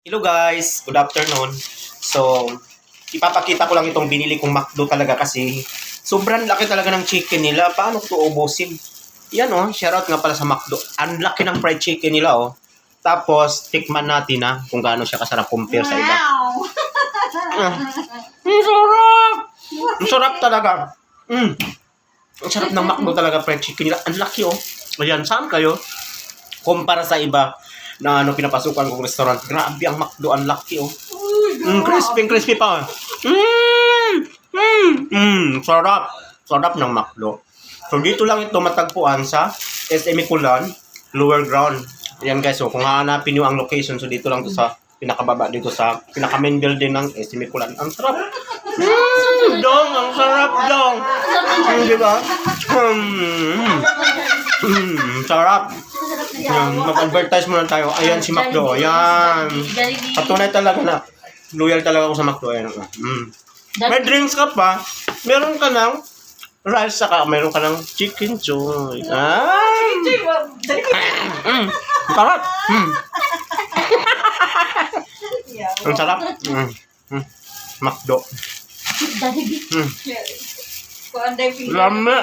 Hello guys, good afternoon. So, ipapakita ko lang itong binili kong McDo talaga kasi sobrang laki talaga ng chicken nila. Paano ko ubusin? Yan oh, shoutout nga pala sa McDo. Ang laki ng fried chicken nila oh. Tapos, tikman natin kung gaano siya kasarap compare sa iba. Ang sarap! Ang sarap talaga. Ang sarap ng McDo talaga fried chicken nila. Ang laki oh. Ayan, saan kayo? Kumpara sa iba na pinapasukan kong restaurant. Grabe ang McDo, ang laki oh. Crispy pa. Sarap. Sarap ng McDo. So dito lang ito matagpuan sa SM Kulan, Lower Ground. Ayan guys, so kung hahanapin nyo ang location, so dito lang to sa pinakababa, dito sa pinaka-main building ng SM Kulan. Ang sarap. Dong, ang sarap dong. Diba? Sarap. Mag-advertise muna tayo. Ayan si McDo. Ayan. Patunay talaga na loyal talaga ako sa McDo. Ayan. May drinks ka pa. Meron ka ng rice saka meron ka ng chicken joy. Ay! Sarap. Ang sarap. McDo. Lame.